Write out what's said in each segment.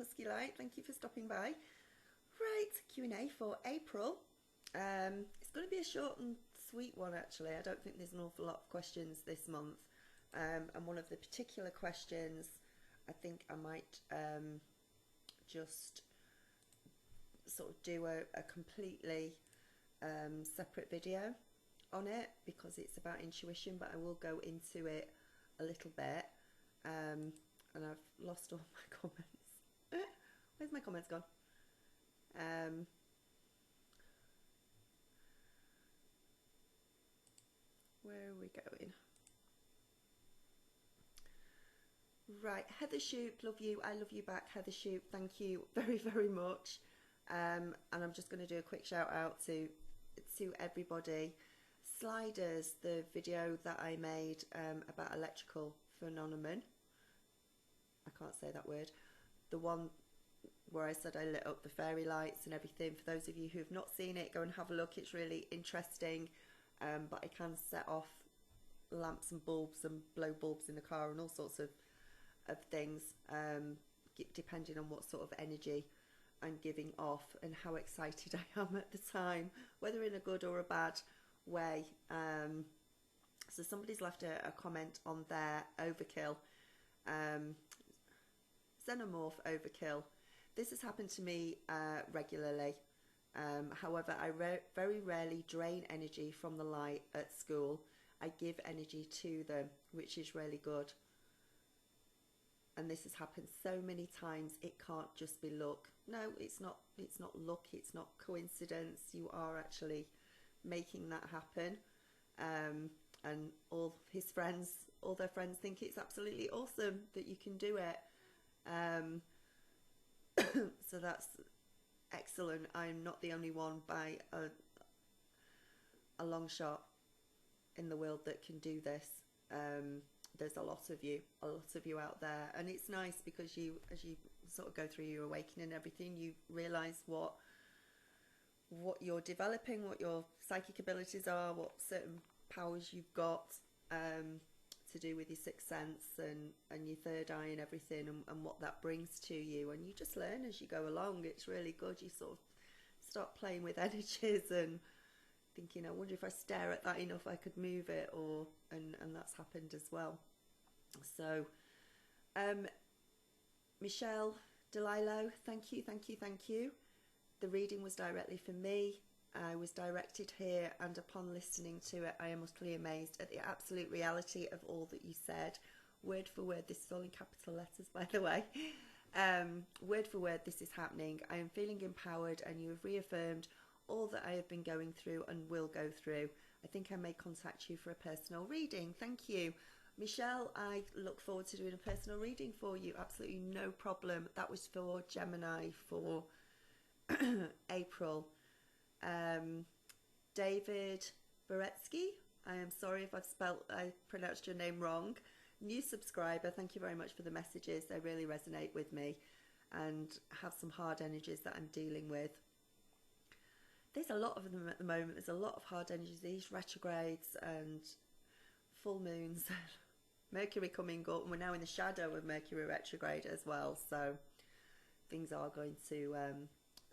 Husky Light. Thank you for stopping by. Right, Q&A for April. It's going to be a short and sweet one, actually. I don't think there's an awful lot of questions this month. And one of the particular questions, I think I might just sort of do a completely separate video on it, because it's about intuition, but I will go into it a little bit. And I've lost all my comments. Where's my comments gone? Where are we going? Right, Heather Shoop, love you. I love you back, Heather Shoop. Thank you very, very much. And I'm just going to do a quick shout out to everybody. Sliders, the video that I made about electrical phenomenon. I can't say that word. The one where I said I lit up the fairy lights and everything. For those of you who have not seen it, go and have a look. It's really interesting. But I can set off lamps and bulbs and blow bulbs in the car and all sorts of things, depending on what sort of energy I'm giving off and how excited I am at the time, whether in a good or a bad way. So somebody's left a comment on there, overkill, xenomorph overkill. This has happened to me regularly. However, I very rarely drain energy from the light at school. I give energy to them, which is really good. And this has happened so many times, it can't just be luck. No, it's not luck, it's not coincidence. You are actually making that happen. And all their friends think it's absolutely awesome that you can do it. So that's excellent. I'm not the only one by a long shot in the world that can do this. There's a lot of you out there, and it's nice because as you sort of go through your awakening and everything, you realize what you're developing, what your psychic abilities are, what certain powers you've got to do with your sixth sense and your third eye and everything, and what that brings to you. And you just learn as you go along. It's really good. You sort of start playing with energies and thinking, I wonder if I stare at that enough I could move it, and that's happened as well. So Michelle Delilo, thank you. The reading was directly for me. I was directed here, and upon listening to it, I am utterly amazed at the absolute reality of all that you said. Word for word, this is all in capital letters, by the way. Word for word, this is happening. I am feeling empowered, and you have reaffirmed all that I have been going through and will go through. I think I may contact you for a personal reading. Thank you. Michelle, I look forward to doing a personal reading for you. Absolutely no problem. That was for Gemini for April. David Beretsky, I am sorry if I pronounced your name wrong. New subscriber, thank you very much for the messages. They really resonate with me and have some hard energies that I'm dealing with. There's a lot of them at the moment. There's a lot of hard energies, these retrogrades and full moons. Mercury coming up, and we're now in the shadow of Mercury retrograde as well. So things are going to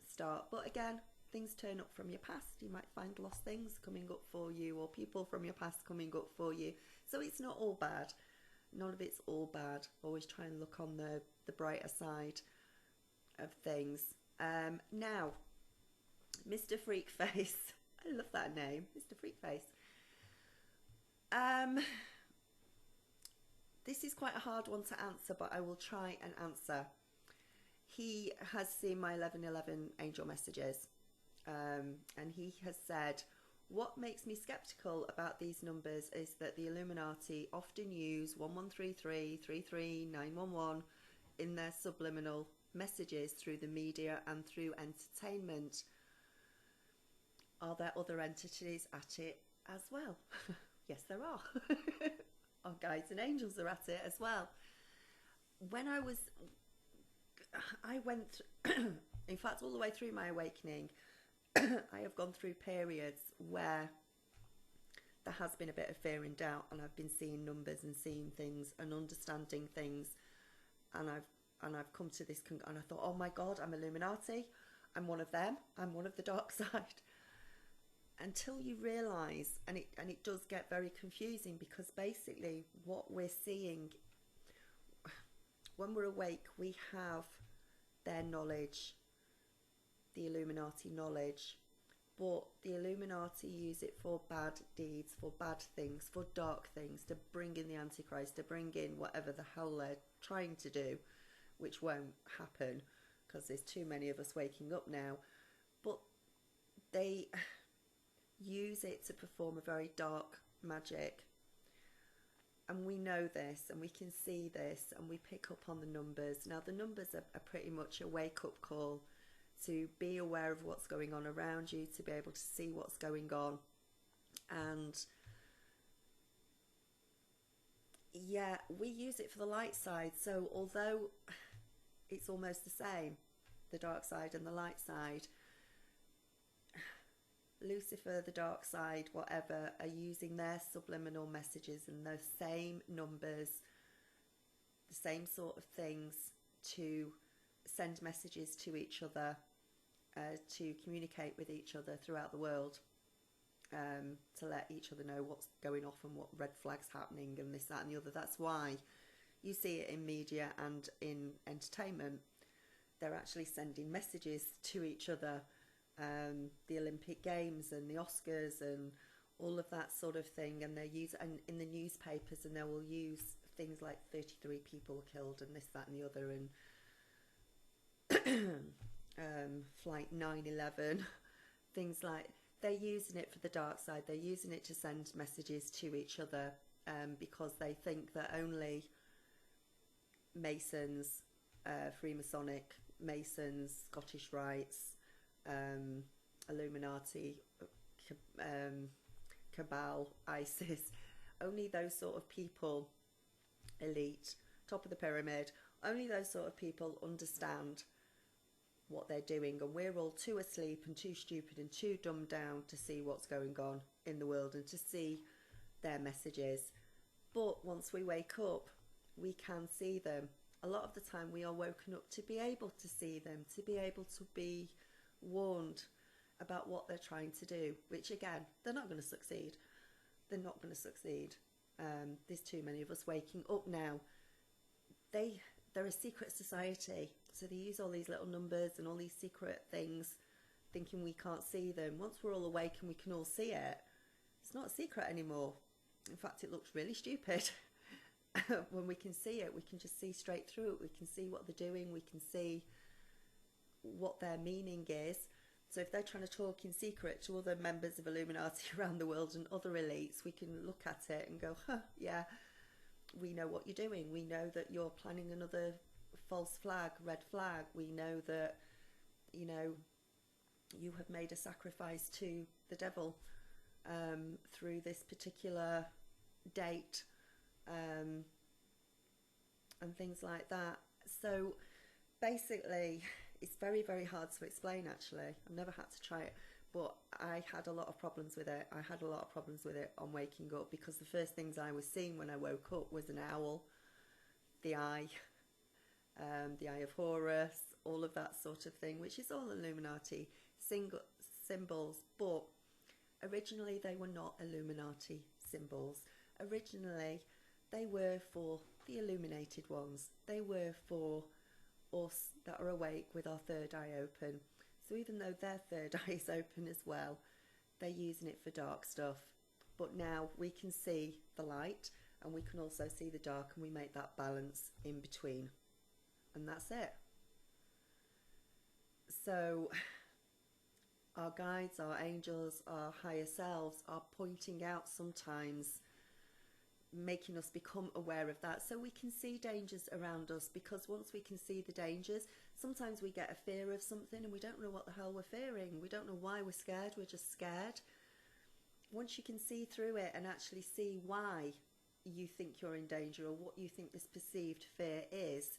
start. But again, things turn up from your past. You might find lost things coming up for you, or people from your past coming up for you. So it's not all bad. None of it's all bad. Always try and look on the brighter side of things. Now, Mr. Freakface. I love that name, Mr. Freakface. This is quite a hard one to answer, but I will try and answer. He has seen my 1111 angel messages, and he has said, what makes me skeptical about these numbers is that the Illuminati often use 1133, 33, 911 in their subliminal messages through the media and through entertainment. Are there other entities at it as well? Yes, there are. Our guides and angels are at it as well. When I went, in fact, all the way through my awakening, I have gone through periods where there has been a bit of fear and doubt, and I've been seeing numbers and seeing things and understanding things, and and I've come to this and I thought, oh my God, I'm Illuminati. I'm one of them. I'm one of the dark side. Until you realise, and it does get very confusing, because basically what we're seeing when we're awake, we have their knowledge, the Illuminati knowledge, but the Illuminati use it for bad deeds, for bad things, for dark things, to bring in the Antichrist, to bring in whatever the hell they're trying to do, which won't happen because there's too many of us waking up now. But they use it to perform a very dark magic, and we know this, and we can see this, and we pick up on the numbers. Now the numbers are pretty much a wake-up call to be aware of what's going on around you, to be able to see what's going on. And yeah, we use it for the light side. So although it's almost the same, the dark side and the light side, Lucifer, the dark side, whatever, are using their subliminal messages and those same numbers, the same sort of things, to send messages to each other, to communicate with each other throughout the world, to let each other know what's going off and what red flags happening and this, that and the other. That's why you see it in media and in entertainment. They're actually sending messages to each other. The Olympic Games and the Oscars and all of that sort of thing, and they use, and in the newspapers, and they will use things like 33 people killed and this, that and the other, and flight 9/11, things like, they're using it for the dark side. They're using it to send messages to each other, because they think that only Masons, Freemasonic, Masons, Scottish Rites, Illuminati, Cabal, ISIS, only those sort of people, elite, top of the pyramid, only those sort of people understand what they're doing, and we're all too asleep and too stupid and too dumbed down to see what's going on in the world and to see their messages. But once we wake up, we can see them. A lot of the time we are woken up to be able to see them, to be able to be warned about what they're trying to do, which again, they're not going to succeed. They're not going to succeed. There's too many of us waking up now. They're a secret society, so they use all these little numbers and all these secret things, thinking we can't see them. Once we're all awake and we can all see it, it's not a secret anymore. In fact, it looks really stupid. When we can see it, we can just see straight through it. We can see what they're doing. We can see what their meaning is. So if they're trying to talk in secret to other members of Illuminati around the world and other elites, we can look at it and go, huh, yeah, we know what you're doing. We know that you're planning another false flag, red flag. We know that, you know, you have made a sacrifice to the devil through this particular date, and things like that. So basically, it's very, very hard to explain, actually. I've never had to try it, but I had a lot of problems with it. I had a lot of problems with it on waking up, because the first things I was seeing when I woke up was an owl, the eye of Horus, all of that sort of thing, which is all Illuminati symbols, but originally they were not Illuminati symbols. Originally, they were for the illuminated ones. They were for us that are awake with our third eye open. So even though their third eye is open as well, they're using it for dark stuff. But now we can see the light, and we can also see the dark, and we make that balance in between. And that's it. So our guides, our angels, our higher selves are pointing out sometimes, making us become aware of that, so we can see dangers around us. Because once we can see the dangers, sometimes we get a fear of something and we don't know what the hell we're fearing. We don't know why we're scared. We're just scared. Once you can see through it and actually see why you think you're in danger, or what you think this perceived fear is,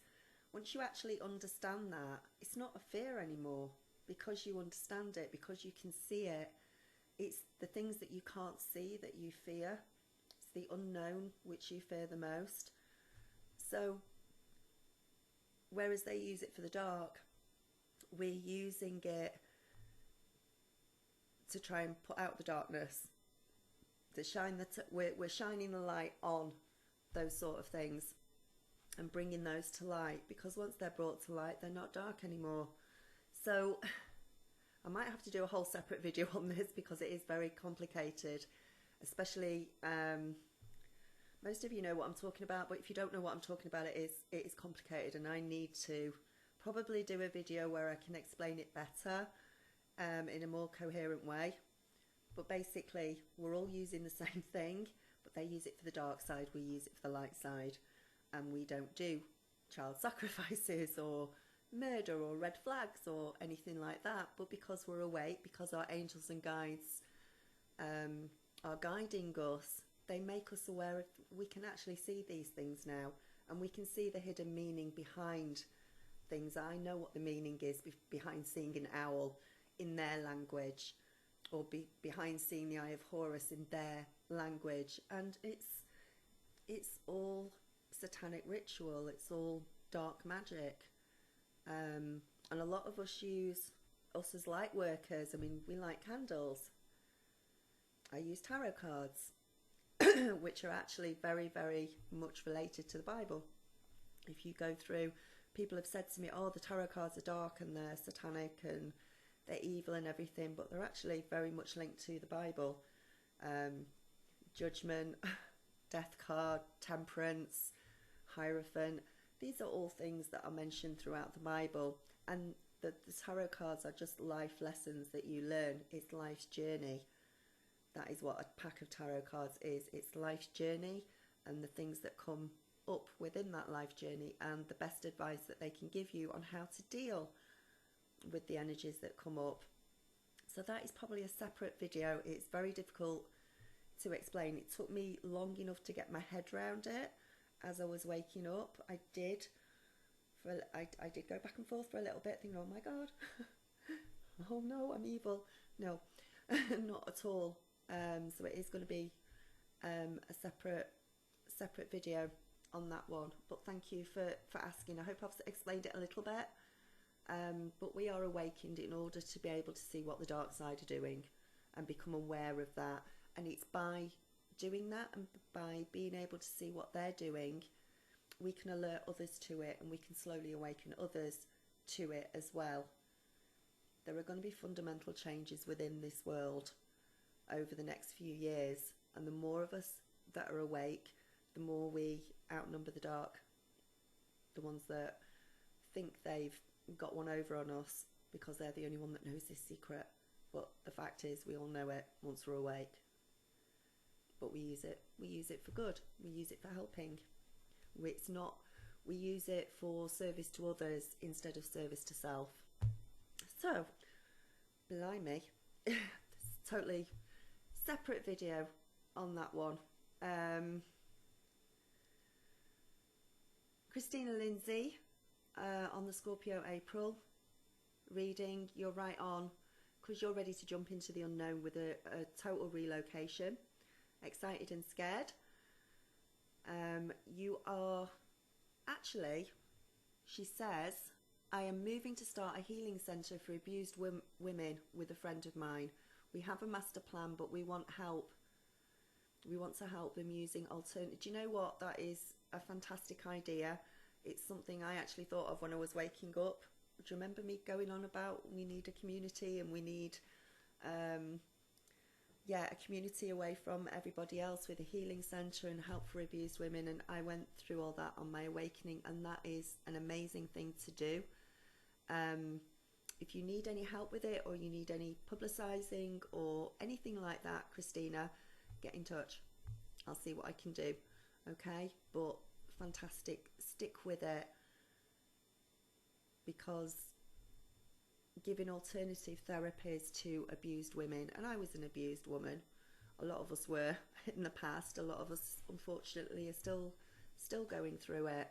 once you actually understand that, it's not a fear anymore, because you understand it, because you can see it. It's the things that you can't see that you fear. It's the unknown which you fear the most. So whereas they use it for the dark, we're using it to try and put out the darkness, to shine we're shining the light on those sort of things and bringing those to light, because once they're brought to light, they're not dark anymore. So I might have to do a whole separate video on this, because it is very complicated, especially most of you know what I'm talking about, but if you don't know what I'm talking about, it is complicated, and I need to probably do a video where I can explain it better in a more coherent way. But basically, we're all using the same thing, but they use it for the dark side, we use it for the light side, and we don't do child sacrifices or murder or red flags or anything like that. But because we're awake, because our angels and guides are guiding us, they make us aware of, we can actually see these things now, and we can see the hidden meaning behind things. I know what the meaning is behind seeing an owl in their language, or behind seeing the Eye of Horus in their language, and it's all satanic ritual, it's all dark magic, and a lot of us use us as light workers. I mean, we light candles. I use tarot cards which are actually very, very much related to the Bible. If you go through, people have said to me, oh, the tarot cards are dark and they're satanic and they're evil and everything, but they're actually very much linked to the Bible. Judgment, death card, temperance, Hierophant. These are all things that are mentioned throughout the Bible, and the tarot cards are just life lessons that you learn. It's life's journey. That is what a pack of tarot cards is. It's life's journey and the things that come up within that life journey, and the best advice that they can give you on how to deal with the energies that come up. So that is probably a separate video. It's very difficult to explain. It took me long enough to get my head around it as I was waking up. I did go back and forth for a little bit, thinking, oh my God, oh no, I'm evil. No, not at all. So it is going to be a separate video on that one. But thank you for asking. I hope I've explained it a little bit. But we are awakened in order to be able to see what the dark side are doing and become aware of that. And it's by doing that and by being able to see what they're doing, we can alert others to it, and we can slowly awaken others to it as well. There are going to be fundamental changes within this world over the next few years, and the more of us that are awake, the more we outnumber the dark, the ones that think they've got one over on us because they're the only one that knows this secret. But the fact is, we all know it once we're awake. But we use it for good. We use it for helping. We use it for service to others instead of service to self. So, blimey, totally separate video on that one. Christina Lindsay on the Scorpio April reading, you're right on, because you're ready to jump into the unknown with a total relocation. Excited and scared. You are actually, she says, I am moving to start a healing centre for abused women with a friend of mine. We have a master plan, but we want help. We want to help them using alternative. Do you know what? That is a fantastic idea. It's something I actually thought of when I was waking up. Do you remember me going on about we need a community, and we need a community away from everybody else with a healing centre and help for abused women? And I went through all that on my awakening, and that is an amazing thing to do. If you need any help with it, or you need any publicising or anything like that, Christina, get in touch. I'll see what I can do. Okay, but fantastic, stick with it, because giving alternative therapies to abused women, and I was an abused woman, a lot of us were in the past, a lot of us unfortunately are still going through it.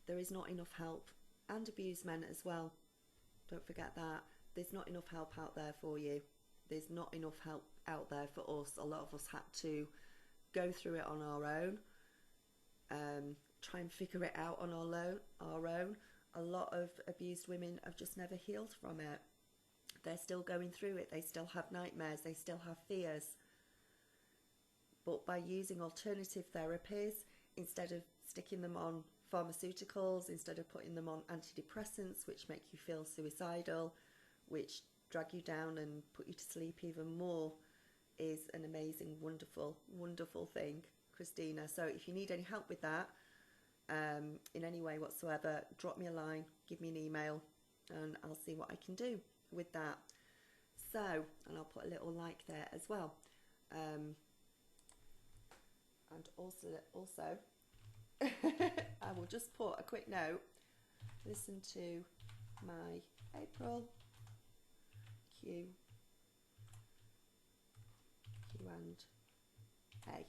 There is not enough help, and abused men as well, don't forget that. There's not enough help out there for you. There's not enough help out there for us. A lot of us had to go through it on our own, try and figure it out on our own. A lot of abused women have just never healed from it. They're still going through it. They still have nightmares. They still have fears. But by using alternative therapies, instead of sticking them on pharmaceuticals, instead of putting them on antidepressants, which make you feel suicidal, which drag you down and put you to sleep even more, is an amazing, wonderful, wonderful thing, Christina. So if you need any help with that, in any way whatsoever, drop me a line, give me an email, and I'll see what I can do with that. So, and I'll put a little like there as well. And also I will just put a quick note. Listen to my April Q and A.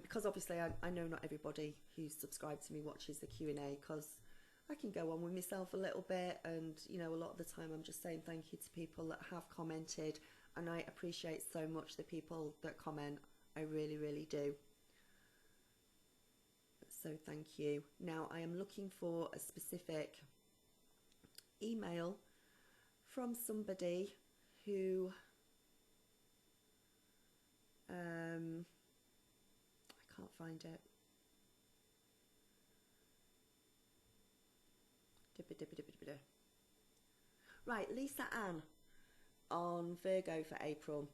Because obviously I know not everybody who's subscribed to me watches the Q&A, because I can go on with myself a little bit, and you know, a lot of the time I'm just saying thank you to people that have commented, and I appreciate so much the people that comment. I really, really do. So thank you. Now I am looking for a specific email from somebody who I can't find it. Right, Lisa Ann on Virgo for April.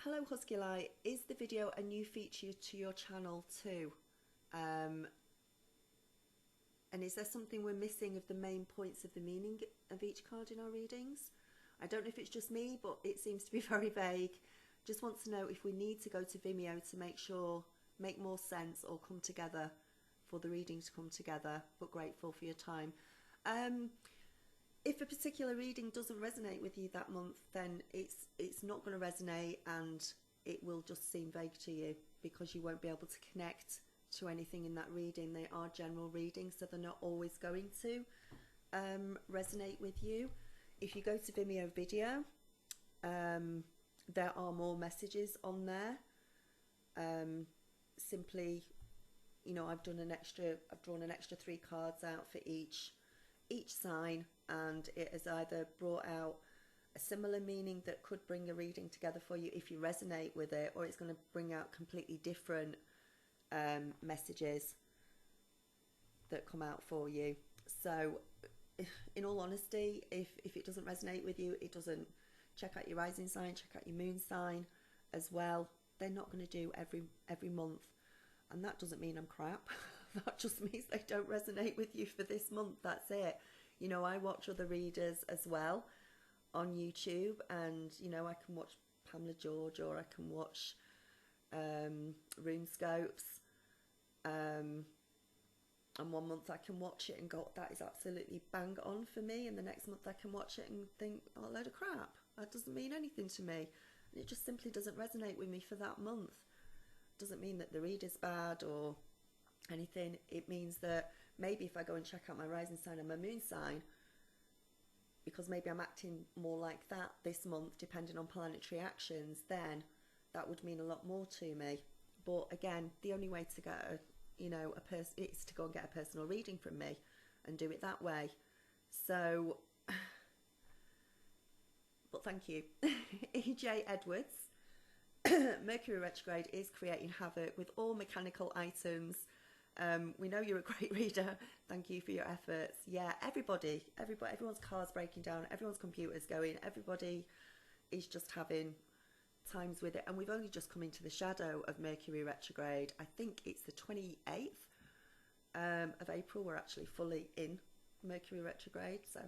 Hello Husky Light, is the video a new feature to your channel too? And is there something we're missing of the main points of the meaning of each card in our readings? I don't know if it's just me, but it seems to be very vague. Just want to know if we need to go to Vimeo to make more sense or come together, for the reading to come together, but grateful for your time. If a particular reading doesn't resonate with you that month, then it's not going to resonate, and it will just seem vague to you, because you won't be able to connect to anything in that reading. They are general readings, so they're not always going to resonate with you. If you go to Vimeo video, there are more messages on there. Simply, you know, I've drawn an extra 3 cards out for each sign, and it has either brought out a similar meaning that could bring a reading together for you if you resonate with it, or it's going to bring out completely different messages that come out for you. So in all honesty, if it doesn't resonate with you, it doesn't. Check out your rising sign, check out your moon sign as well. They're not going to do every month, and that doesn't mean I'm crap. That just means they don't resonate with you for this month. That's it. You know, I watch other readers as well on YouTube, and you know, I can watch Pamela George, or I can watch RuneScopes, and one month I can watch it and go, that is absolutely bang on for me, and the next month I can watch it and think, oh, a load of crap, that doesn't mean anything to me, and it just simply doesn't resonate with me for that month. Doesn't mean that the reader's bad or anything. It means that maybe if I go and check out my rising sign and my moon sign, because maybe I'm acting more like that this month depending on planetary actions, then that would mean a lot more to me. But again, the only way to get is to go and get a personal reading from me and do it that way. So but thank you. EJ Edwards. Mercury retrograde is creating havoc with all mechanical items. We know you're a great reader. Thank you for your efforts. Yeah, everyone's cars breaking down, everyone's computers going, everybody is just having times with it. And we've only just come into the shadow of Mercury retrograde. I think it's the 28th of April. We're actually fully in Mercury retrograde. So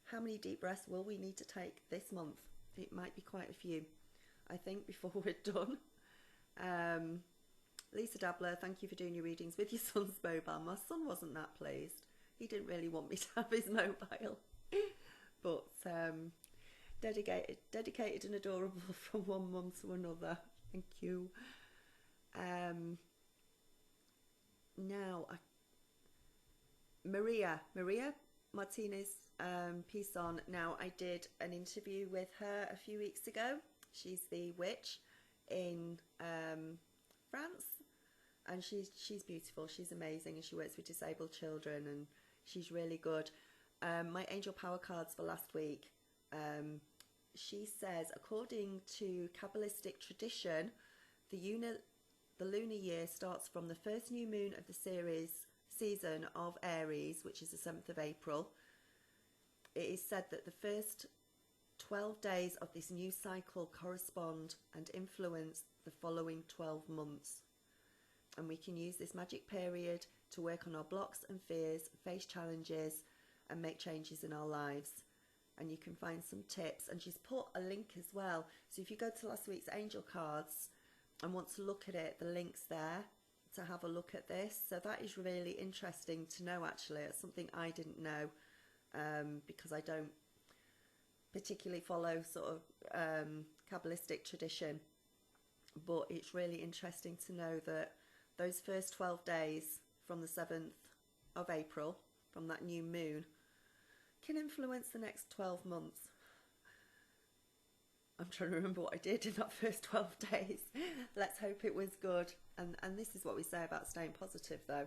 how many deep breaths will we need to take this month? It might be quite a few, I think, before we're done. Lisa Dabler, thank you for doing your readings with your son's mobile. My son wasn't that pleased. He didn't really want me to have his mobile. But dedicated and adorable from one mum to another. Thank you. Now, Maria Martinez Pison. Now, I did an interview with her a few weeks ago. She's the witch in France, and she's beautiful, she's amazing, and she works with disabled children, and she's really good. My angel power cards for last week, she says, according to Kabbalistic tradition, the lunar year starts from the first new moon of the season of Aries, which is the 7th of April. It is said that the first 12 days of this new cycle correspond and influence the following 12 months. And we can use this magic period to work on our blocks and fears, face challenges, and make changes in our lives. And you can find some tips, and she's put a link as well. So if you go to last week's angel cards and want to look at it, the link's there to have a look at this. So that is really interesting to know, actually. It's something I didn't know, because I don't particularly follow sort of Kabbalistic tradition. But it's really interesting to know that those first 12 days from the 7th of April, from that new moon, can influence the next 12 months. I'm trying to remember what I did in that first 12 days. Let's hope it was good. And this is what we say about staying positive, though.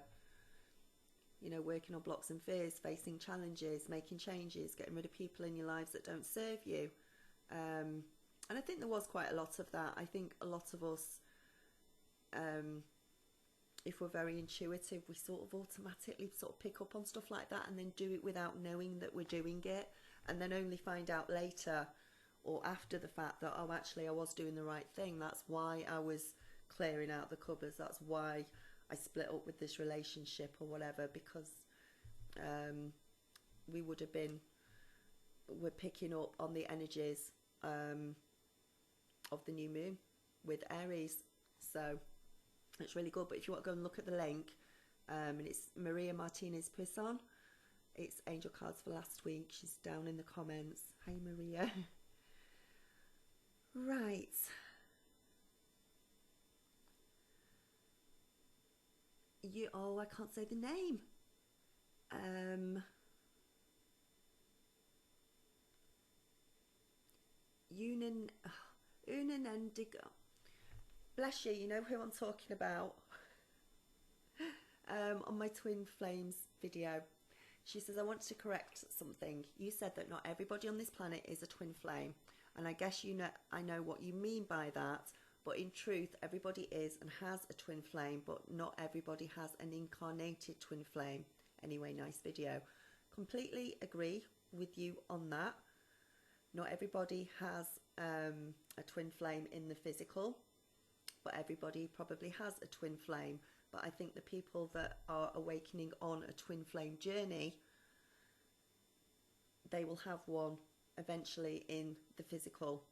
You know, working on blocks and fears, facing challenges, making changes, getting rid of people in your lives that don't serve you. And I think there was quite a lot of that. I think a lot of us, if we're very intuitive, we sort of automatically sort of pick up on stuff like that and then do it without knowing that we're doing it, and then only find out later or after the fact that, oh, actually I was doing the right thing. That's why I was clearing out the cupboards. That's why I split up with this relationship or whatever, because we're picking up on the energies of the new moon with Aries. So it's really good. But if you want to go and look at the link, and it's Maria Martinez Puison, it's angel cards for last week. She's down in the comments. Hi Maria. Right. I can't say the name. Unanendigo. Bless you, you know who I'm talking about. On my twin flames video, she says, I want to correct something. You said that not everybody on this planet is a twin flame, and I guess you know, I know what you mean by that, but in truth everybody is and has a twin flame, but not everybody has an incarnated twin flame. Anyway, nice video. Completely agree with you on that. Not everybody has a twin flame in the physical, but everybody probably has a twin flame. But I think the people that are awakening on a twin flame journey, they will have one eventually in the physical.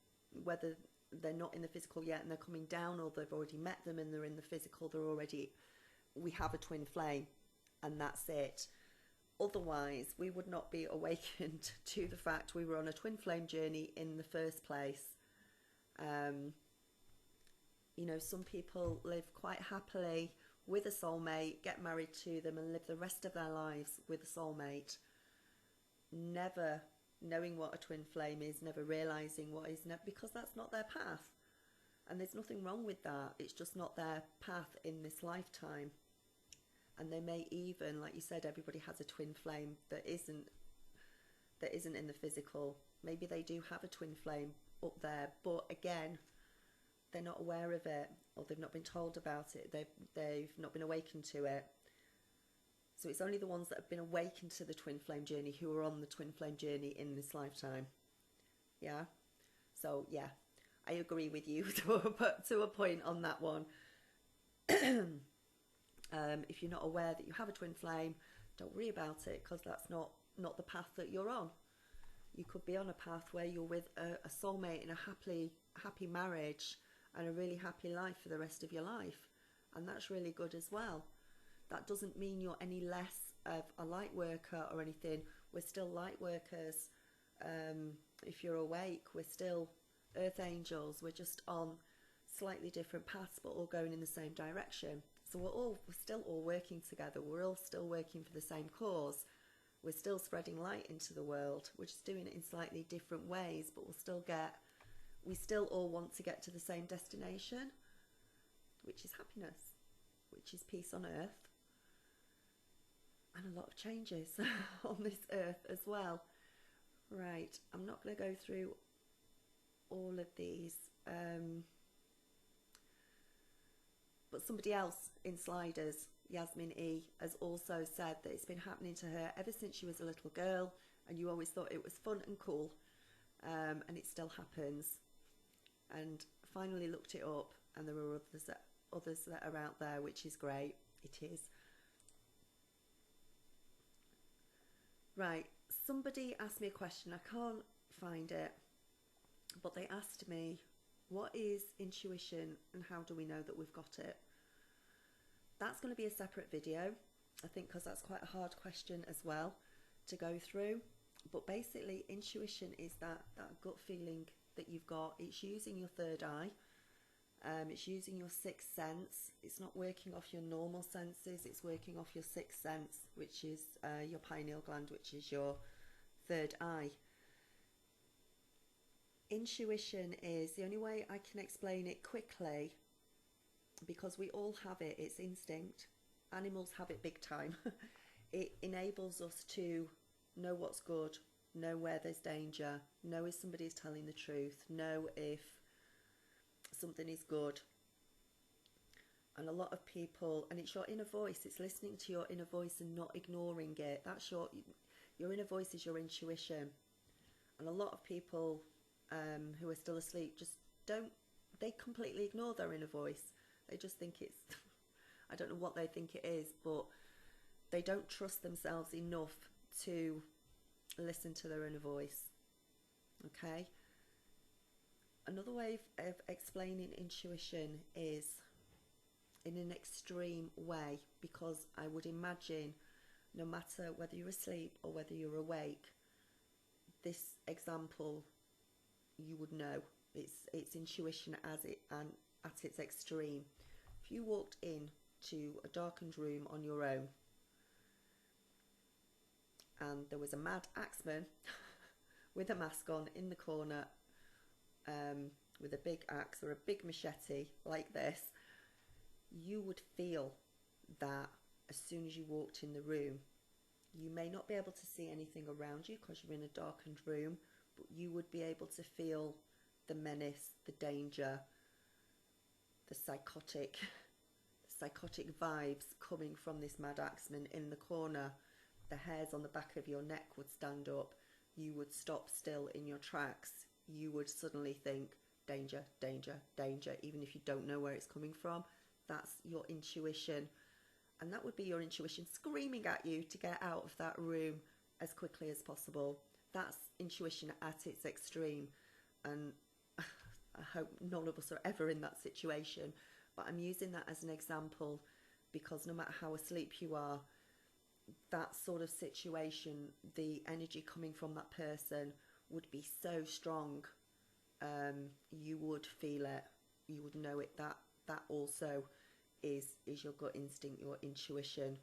Whether they're not in the physical yet and they're coming down, or they've already met them and they're in the physical, we have a twin flame, and that's it. Otherwise, we would not be awakened to the fact we were on a twin flame journey in the first place. You know, some people live quite happily with a soulmate, get married to them, and live the rest of their lives with a soulmate, never knowing what a twin flame is, never realising what is, because that's not their path. And there's nothing wrong with that. It's just not their path in this lifetime. And they may even, like you said, everybody has a twin flame that isn't in the physical. Maybe they do have a twin flame up there, but again, they're not aware of it, or they've not been told about it. They've not been awakened to it. So it's only the ones that have been awakened to the twin flame journey who are on the twin flame journey in this lifetime. Yeah. So yeah, I agree with you to a point on that one. If you're not aware that you have a twin flame, don't worry about it, because that's not the path that you're on. You could be on a path where you're with a soulmate in a happy marriage and a really happy life for the rest of your life, and that's really good as well. That doesn't mean you're any less of a light worker or anything. We're still light workers. If you're awake, we're still earth angels. We're just on slightly different paths, but all going in the same direction. So we're still all working together. We're all still working for the same cause. We're still spreading light into the world. We're just doing it in slightly different ways, but we'll still get we still all want to get to the same destination, which is happiness, which is peace on earth, and a lot of changes on this earth as well. Right, I'm not going to go through all of these, but somebody else in Sliders, Yasmin E, has also said that it's been happening to her ever since she was a little girl, and you always thought it was fun and cool, and it still happens. And finally looked it up, and there are others that are out there, which is great. It is. Right, somebody asked me a question, I can't find it, but they asked me, what is intuition and how do we know that we've got it? That's going to be a separate video, I think, because that's quite a hard question as well to go through. But basically, intuition is that gut feeling that you've got. It's using your third eye. It's using your sixth sense. It's not working off your normal senses. It's working off your sixth sense, which is your pineal gland, which is your third eye. Intuition is the only way I can explain it quickly, because we all have it. It's instinct. Animals have it big time. It enables us to know what's good, know where there's danger, know if somebody's telling the truth, know if something is good. And a lot of people, and it's your inner voice, it's listening to your inner voice and not ignoring it. That's your inner voice is your intuition. And a lot of people who are still asleep just they completely ignore their inner voice. They just think it's, I don't know what they think it is, but they don't trust themselves enough to listen to their inner voice. Okay? Another way of explaining intuition is in an extreme way, because I would imagine no matter whether you're asleep or whether you're awake, this example you would know. It's intuition at its extreme. If you walked in to a darkened room on your own and there was a mad axeman with a mask on in the corner, with a big axe or a big machete like this, you would feel that as soon as you walked in the room. You may not be able to see anything around you because you're in a darkened room, but you would be able to feel the menace, the danger, the psychotic vibes coming from this mad axeman in the corner. The hairs on the back of your neck would stand up. You would stop still in your tracks. You would suddenly think, danger, danger, danger, even if you don't know where it's coming from. That's your intuition. And that would be your intuition screaming at you to get out of that room as quickly as possible. That's intuition at its extreme. And I hope none of us are ever in that situation. But I'm using that as an example because no matter how asleep you are, that sort of situation, the energy coming from that person would be so strong. You would feel it. You would know it. That also is your gut instinct, your intuition,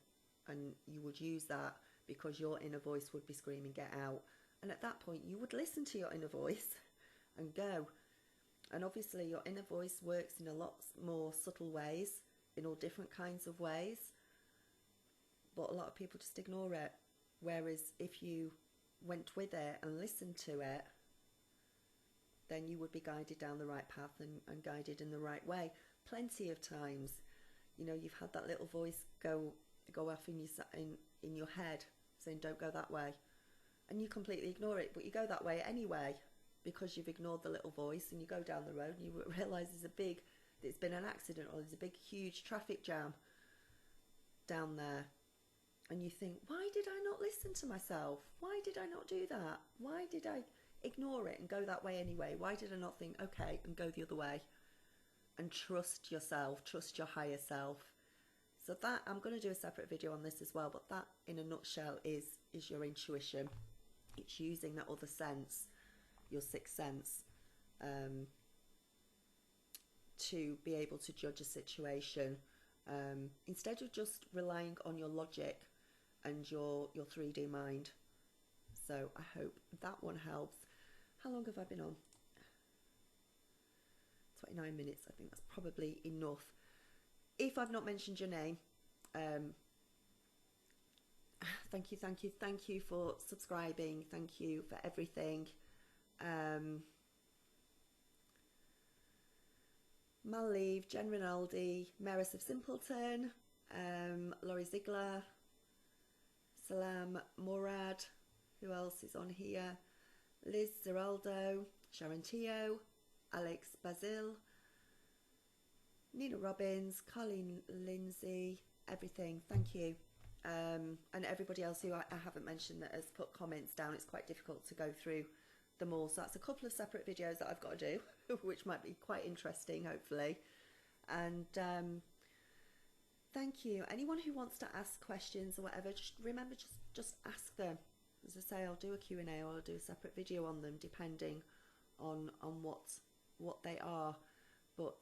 and you would use that because your inner voice would be screaming, get out. And at that point you would listen to your inner voice and go. And obviously your inner voice works in a lot more subtle ways, in all different kinds of ways, but a lot of people just ignore it. Whereas if you went with it and listened to it, then you would be guided down the right path and guided in the right way. Plenty of times, you know, you've had that little voice go off in your head saying don't go that way, and you completely ignore it, but you go that way anyway because you've ignored the little voice, and you go down the road and you realise there's been an accident or there's a big huge traffic jam down there, and you think, why did I not listen to myself? Why did I not do that? Why did I ignore it and go that way anyway? Why did I not think, okay, and go the other way? And trust yourself, trust your higher self. So that, I'm going to do a separate video on this as well, but that in a nutshell is your intuition. It's using that other sense, your sixth sense, to be able to judge a situation, instead of just relying on your logic and your 3D mind. So I hope that one helps. How long have I been on? 29 minutes. I think that's probably enough. If I've not mentioned your name, thank you for subscribing. Thank you for everything. Malleave, Jen Rinaldi, Maris of Simpleton, Laurie Ziegler, Salam Morad, who else is on here? Liz Zeraldo, Sharon Teo, Alex Basil, Nina Robbins, Colleen Lindsay, everything. Thank you. And everybody else who I haven't mentioned that has put comments down. It's quite difficult to go through them all. So that's a couple of separate videos that I've got to do, which might be quite interesting, hopefully. And thank you. Anyone who wants to ask questions or whatever, just remember, just ask them. As I say, I'll do a Q&A or I'll do a separate video on them, depending on what they are. But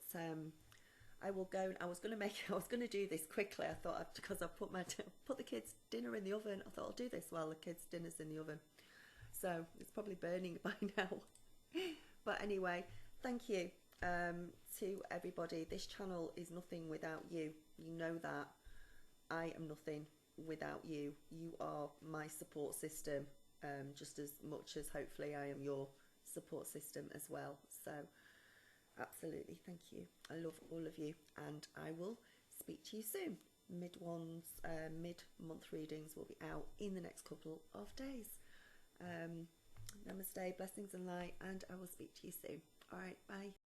I will go. I was going to do this quickly. I thought, because I've put the kids' dinner in the oven. I thought I'll do this while the kids' dinner's in the oven. So it's probably burning by now. But anyway, thank you to everybody. This channel is nothing without you. You know that. I am nothing without you. You are my support system, just as much as hopefully I am your support system as well. So absolutely, thank you. I love all of you, and I will speak to you soon. Mid-month readings will be out in the next couple of days. Namaste, blessings and light, and I will speak to you soon. All right, bye.